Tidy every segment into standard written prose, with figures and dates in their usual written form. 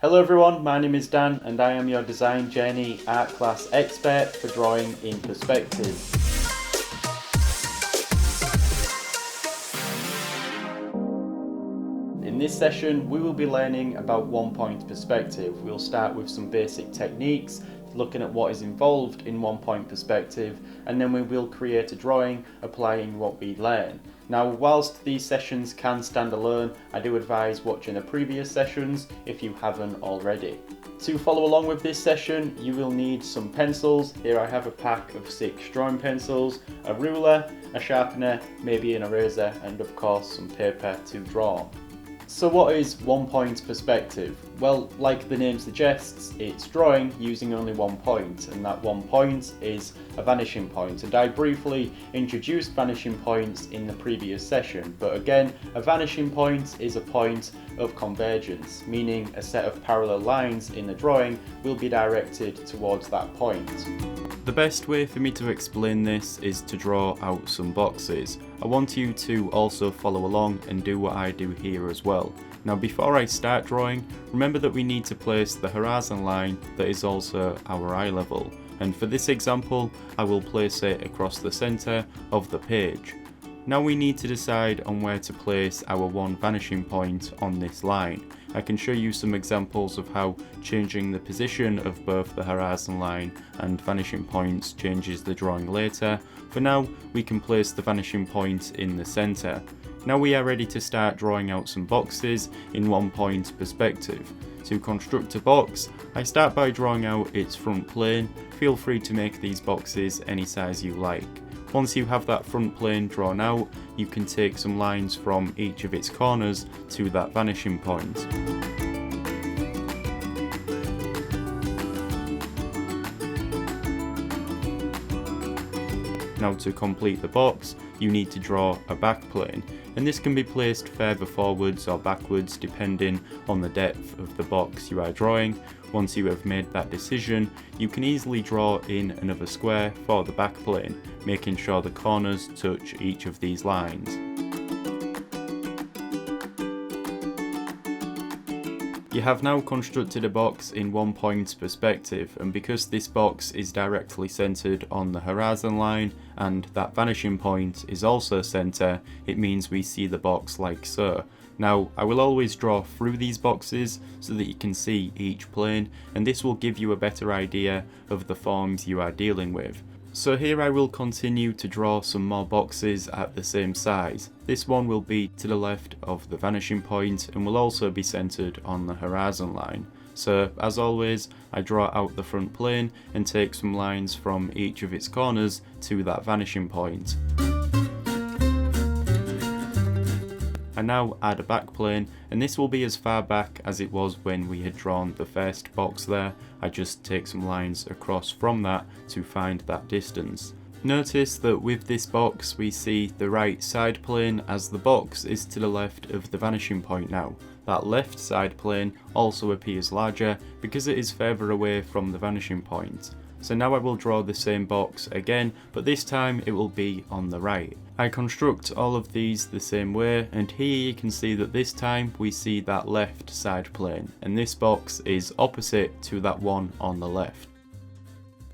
Hello everyone, my name is Dan and I am your Design Journey art class expert for drawing in perspective. In this session we will be learning about one-point perspective. We'll start with some basic techniques, looking at what is involved in one-point perspective, and then we will create a drawing applying what we learn. Now, whilst these sessions can stand alone, I do advise watching the previous sessions if you haven't already. To follow along with this session, you will need some pencils. Here I have a pack of 6 drawing pencils, a ruler, a sharpener, maybe an eraser, and of course some paper to draw. So what is one-point perspective? Well, like the name suggests, it's drawing using only one point, and that one point is a vanishing point. And I briefly introduced vanishing points in the previous session, but again, a vanishing point is a point of convergence, meaning a set of parallel lines in the drawing will be directed towards that point. The best way for me to explain this is to draw out some boxes. I want you to also follow along and do what I do here as well. Now, before I start drawing, remember that we need to place the horizon line that is also our eye level. And for this example, I will place it across the centre of the page. Now we need to decide on where to place our one vanishing point on this line. I can show you some examples of how changing the position of both the horizon line and vanishing points changes the drawing later. For now, we can place the vanishing point in the centre. Now we are ready to start drawing out some boxes in one-point perspective. To construct a box, I start by drawing out its front plane. Feel free to make these boxes any size you like. Once you have that front plane drawn out, you can take some lines from each of its corners to that vanishing point. Now, to complete the box, you need to draw a back plane, and this can be placed further forwards or backwards depending on the depth of the box you are drawing. Once you have made that decision, you can easily draw in another square for the back plane, making sure the corners touch each of these lines. You have now constructed a box in one-point perspective, and because this box is directly centered on the horizon line and that vanishing point is also center, it means we see the box like so. Now, I will always draw through these boxes so that you can see each plane, and this will give you a better idea of the forms you are dealing with. So here I will continue to draw some more boxes at the same size. This one will be to the left of the vanishing point and will also be centered on the horizon line. So as always, I draw out the front plane and take some lines from each of its corners to that vanishing point. I now add a back plane, and this will be as far back as it was when we had drawn the first box there. I just take some lines across from that to find that distance. Notice that with this box we see the right side plane as the box is to the left of the vanishing point now. That left side plane also appears larger because it is further away from the vanishing point. So now I will draw the same box again, but this time it will be on the right. I construct all of these the same way, and here you can see that this time we see that left side plane, and this box is opposite to that one on the left.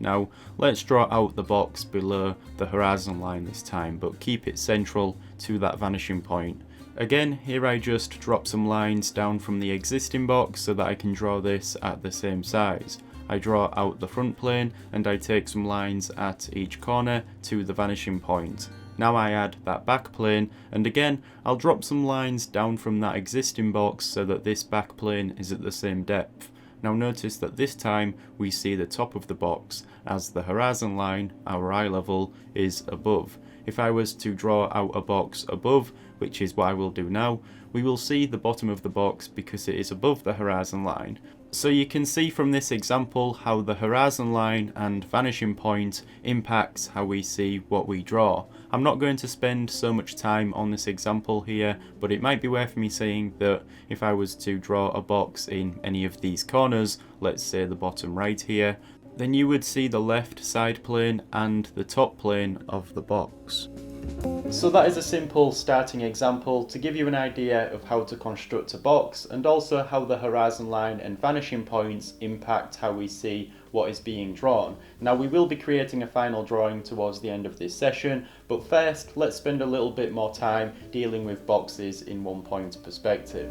Now let's draw out the box below the horizon line this time, but keep it central to that vanishing point. Again, here I just drop some lines down from the existing box so that I can draw this at the same size. I draw out the front plane and I take some lines at each corner to the vanishing point. Now I add that back plane, and again I'll drop some lines down from that existing box so that this back plane is at the same depth. Now notice that this time we see the top of the box as the horizon line, our eye level, is above. If I was to draw out a box above, which is what I will do now, we will see the bottom of the box because it is above the horizon line. So you can see from this example how the horizon line and vanishing point impacts how we see what we draw. I'm not going to spend so much time on this example here, but it might be worth me saying that if I was to draw a box in any of these corners, let's say the bottom right here, then you would see the left side plane and the top plane of the box. So that is a simple starting example to give you an idea of how to construct a box, and also how the horizon line and vanishing points impact how we see what is being drawn. Now we will be creating a final drawing towards the end of this session, but first let's spend a little bit more time dealing with boxes in 1 point perspective.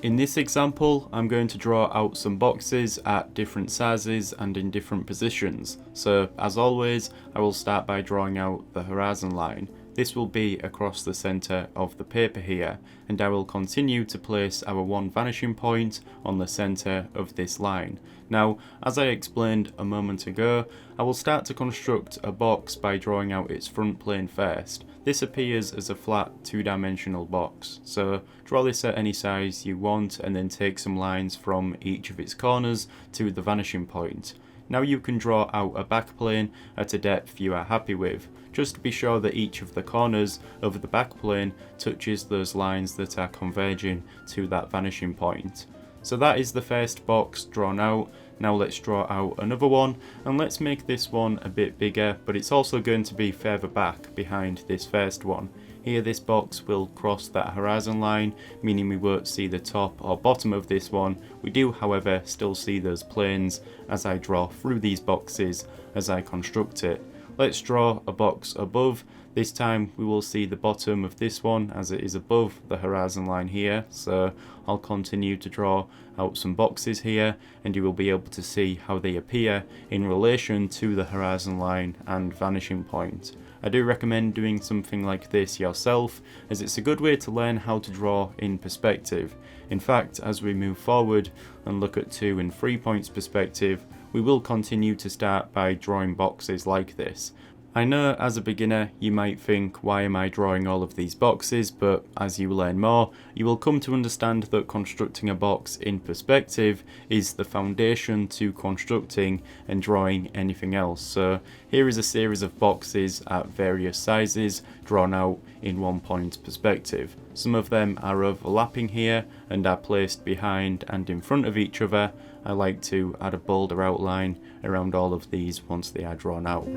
In this example, I'm going to draw out some boxes at different sizes and in different positions. So as always, I will start by drawing out the horizon line. This will be across the centre of the paper here, and I will continue to place our one vanishing point on the centre of this line. Now, as I explained a moment ago, I will start to construct a box by drawing out its front plane first. This appears as a flat two-dimensional box, so draw this at any size you want and then take some lines from each of its corners to the vanishing point. Now you can draw out a back plane at a depth you are happy with. Just be sure that each of the corners of the back plane touches those lines that are converging to that vanishing point. So that is the first box drawn out. Now let's draw out another one, and let's make this one a bit bigger, but it's also going to be further back behind this first one. Here this box will cross that horizon line, meaning we won't see the top or bottom of this one. We do, however, still see those planes as I draw through these boxes as I construct it. Let's draw a box above. This time we will see the bottom of this one as it is above the horizon line here, so I'll continue to draw out some boxes here, and you will be able to see how they appear in relation to the horizon line and vanishing point. I do recommend doing something like this yourself, as it's a good way to learn how to draw in perspective. In fact, as we move forward and look at 2 and 3 points perspective, we will continue to start by drawing boxes like this. I know as a beginner you might think, why am I drawing all of these boxes, but as you learn more you will come to understand that constructing a box in perspective is the foundation to constructing and drawing anything else. So here is a series of boxes at various sizes drawn out in 1 point perspective. Some of them are overlapping here and are placed behind and in front of each other. I like to add a bolder outline around all of these once they are drawn out.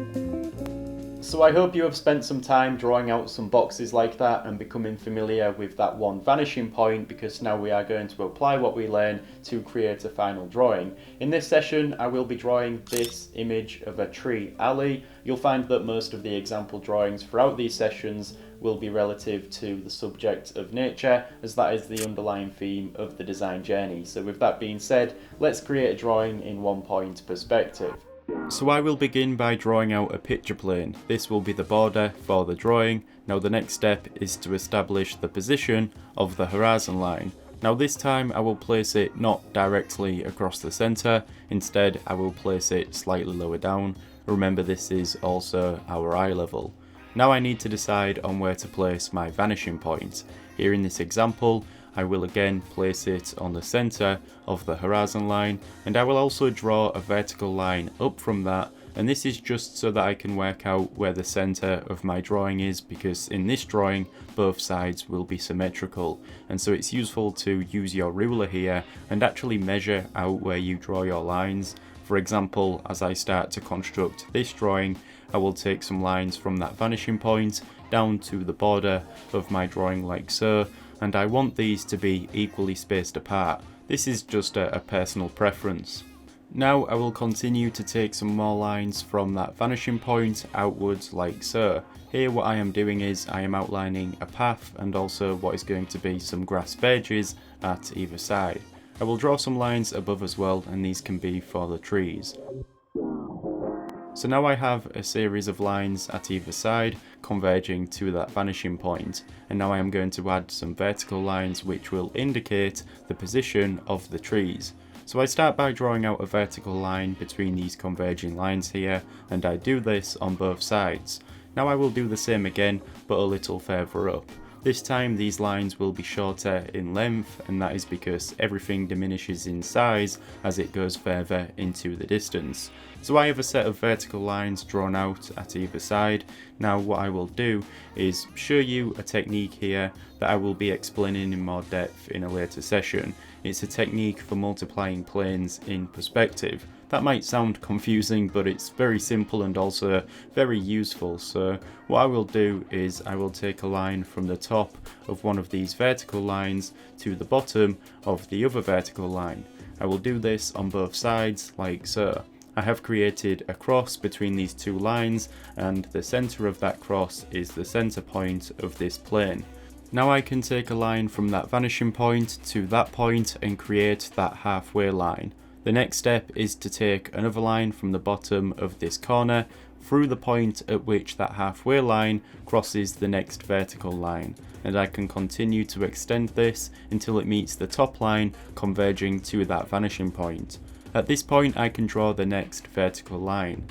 So I hope you have spent some time drawing out some boxes like that and becoming familiar with that one vanishing point, because now we are going to apply what we learn to create a final drawing. In this session I will be drawing this image of a tree alley. You'll find that most of the example drawings throughout these sessions will be relative to the subject of nature, as that is the underlying theme of the design journey. So with that being said, let's create a drawing in 1 point perspective. So I will begin by drawing out a picture plane. This will be the border for the drawing. Now the next step is to establish the position of the horizon line. Now this time I will place it not directly across the centre, instead I will place it slightly lower down. Remember, this is also our eye level. Now I need to decide on where to place my vanishing point. Here in this example, I will again place it on the centre of the horizon line, and I will also draw a vertical line up from that, and this is just so that I can work out where the centre of my drawing is, because in this drawing both sides will be symmetrical, and so it's useful to use your ruler here and actually measure out where you draw your lines. For example, as I start to construct this drawing, I will take some lines from that vanishing point down to the border of my drawing like so, and I want these to be equally spaced apart. This is just a personal preference. Now I will continue to take some more lines from that vanishing point outwards like so. Here what I am doing is I am outlining a path and also what is going to be some grass verges at either side. I will draw some lines above as well, and these can be for the trees. So now I have a series of lines at either side converging to that vanishing point, and now I am going to add some vertical lines which will indicate the position of the trees. So I start by drawing out a vertical line between these converging lines here, and I do this on both sides. Now I will do the same again, but a little further up. This time these lines will be shorter in length, and that is because everything diminishes in size as it goes further into the distance. So I have a set of vertical lines drawn out at either side. Now what I will do is show you a technique here that I will be explaining in more depth in a later session. It's a technique for multiplying planes in perspective. That might sound confusing, but it's very simple and also very useful. So what I will do is I will take a line from the top of one of these vertical lines to the bottom of the other vertical line. I will do this on both sides like so. I have created a cross between these two lines, and the center of that cross is the center point of this plane. Now I can take a line from that vanishing point to that point and create that halfway line. The next step is to take another line from the bottom of this corner through the point at which that halfway line crosses the next vertical line, and I can continue to extend this until it meets the top line converging to that vanishing point. At this point I can draw the next vertical line.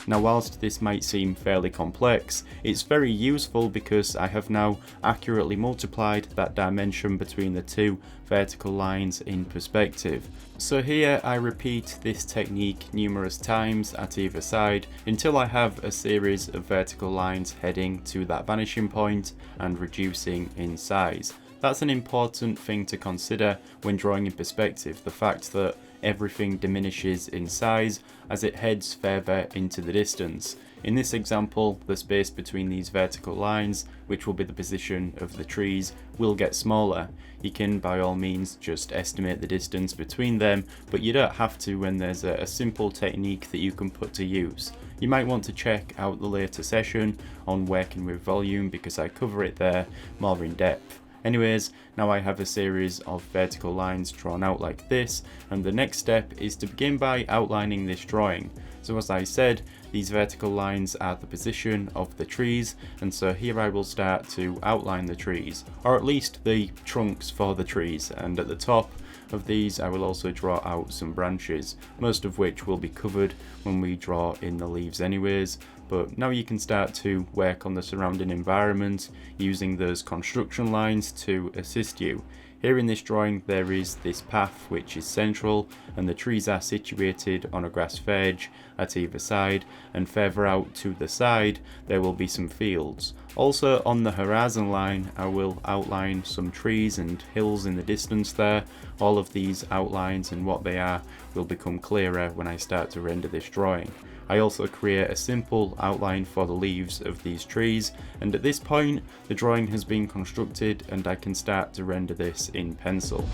Now whilst this might seem fairly complex, it's very useful because I have now accurately multiplied that dimension between the two vertical lines in perspective. So here I repeat this technique numerous times at either side until I have a series of vertical lines heading to that vanishing point and reducing in size. That's an important thing to consider when drawing in perspective, the fact that everything diminishes in size as it heads further into the distance. In this example, the space between these vertical lines, which will be the position of the trees, will get smaller. You can by all means just estimate the distance between them, but you don't have to when there's a simple technique that you can put to use. You might want to check out the later session on working with volume because I cover it there more in depth. Anyways, now I have a series of vertical lines drawn out like this, and the next step is to begin by outlining this drawing. So as I said, these vertical lines are the position of the trees, and so here I will start to outline the trees, or at least the trunks for the trees, and at the top of these I will also draw out some branches, most of which will be covered when we draw in the leaves anyways. But now you can start to work on the surrounding environment using those construction lines to assist you. Here in this drawing there is this path which is central, and the trees are situated on a grass verge at either side, and further out to the side there will be some fields. Also on the horizon line I will outline some trees and hills in the distance there. All of these outlines and what they are will become clearer when I start to render this drawing. I also create a simple outline for the leaves of these trees, and at this point the drawing has been constructed and I can start to render this in pencil.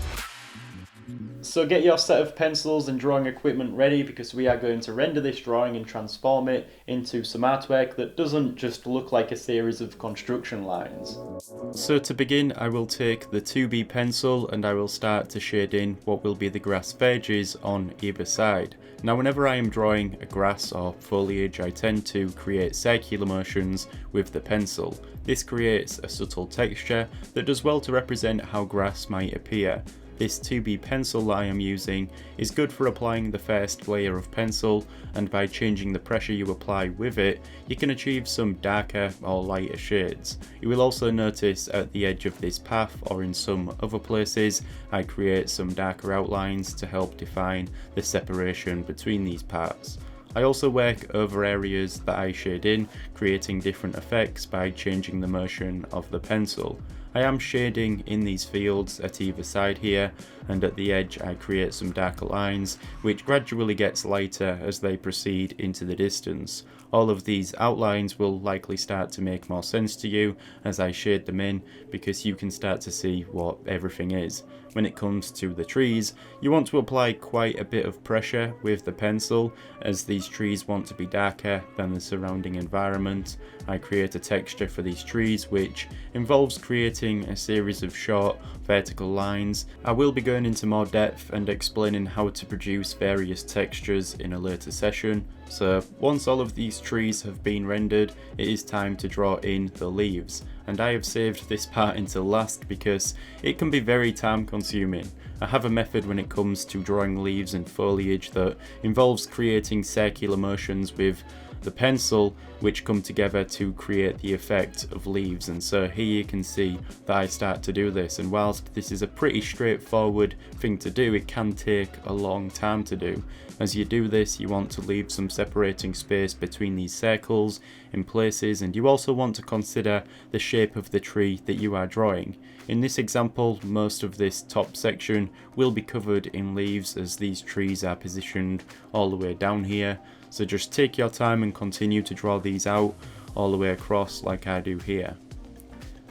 So get your set of pencils and drawing equipment ready because we are going to render this drawing and transform it into some artwork that doesn't just look like a series of construction lines. So to begin I will take the 2B pencil and I will start to shade in what will be the grass verges on either side. Now whenever I am drawing a grass or foliage I tend to create circular motions with the pencil. This creates a subtle texture that does well to represent how grass might appear. This 2B pencil I am using is good for applying the first layer of pencil, and by changing the pressure you apply with it, you can achieve some darker or lighter shades. You will also notice at the edge of this path or in some other places, I create some darker outlines to help define the separation between these parts. I also work over areas that I shade in, creating different effects by changing the motion of the pencil. I am shading in these fields at either side here, and at the edge I create some darker lines, which gradually gets lighter as they proceed into the distance. All of these outlines will likely start to make more sense to you as I shade them in, because you can start to see what everything is. When it comes to the trees, you want to apply quite a bit of pressure with the pencil, as these trees want to be darker than the surrounding environment. I create a texture for these trees which involves creating a series of short vertical lines. I will be going into more depth and explaining how to produce various textures in a later session. So once all of these trees have been rendered, it is time to draw in the leaves. And I have saved this part until last because it can be very time consuming. I have a method when it comes to drawing leaves and foliage that involves creating circular motions with the pencil which come together to create the effect of leaves, and so here you can see that I start to do this, and whilst this is a pretty straightforward thing to do, it can take a long time to do. As you do this, you want to leave some separating space between these circles in places, and you also want to consider the shape of the tree that you are drawing. In this example, most of this top section will be covered in leaves as these trees are positioned all the way down here. So just take your time and continue to draw these out all the way across like I do here.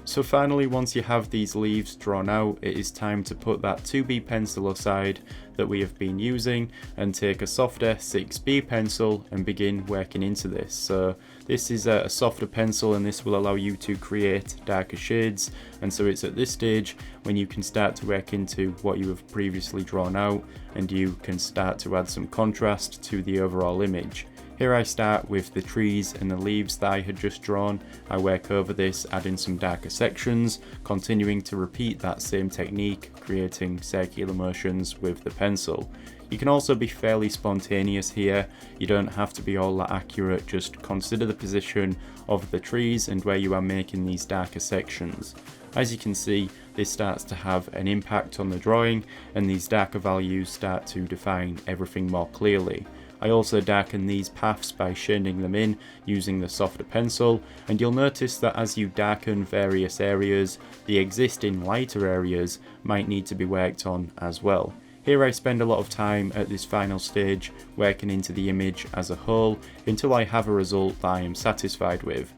So finally, once you have these leaves drawn out, it is time to put that 2B pencil aside that we have been using and take a softer 6B pencil and begin working into this. So this is a softer pencil, and this will allow you to create darker shades, and so it's at this stage when you can start to work into what you have previously drawn out, and you can start to add some contrast to the overall image. Here I start with the trees and the leaves that I had just drawn. I work over this, adding some darker sections, continuing to repeat that same technique, creating circular motions with the pencil. You can also be fairly spontaneous here. You don't have to be all that accurate, just consider the position of the trees and where you are making these darker sections. As you can see, this starts to have an impact on the drawing, and these darker values start to define everything more clearly. I also darken these paths by shading them in using the softer pencil, and you'll notice that as you darken various areas, the existing lighter areas might need to be worked on as well. Here I spend a lot of time at this final stage working into the image as a whole until I have a result that I am satisfied with.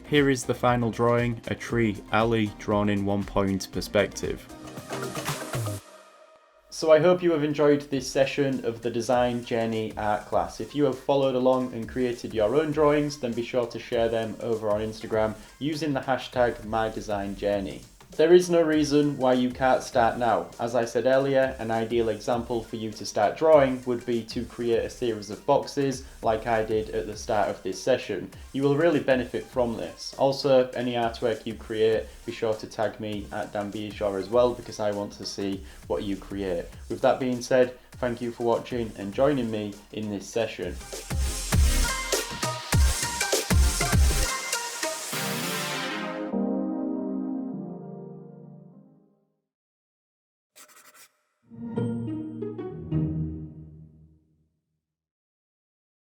Here is the final drawing, a tree alley drawn in 1 point perspective. So I hope you have enjoyed this session of the Design Journey art class. If you have followed along and created your own drawings, then be sure to share them over on Instagram using the hashtag #MyDesignJourney. There is no reason why you can't start now. As I said earlier, an ideal example for you to start drawing would be to create a series of boxes like I did at the start of this session. You will really benefit from this. Also, any artwork you create, be sure to tag me at Dan Biashaw as well, because I want to see what you create. With that being said, thank you for watching and joining me in this session.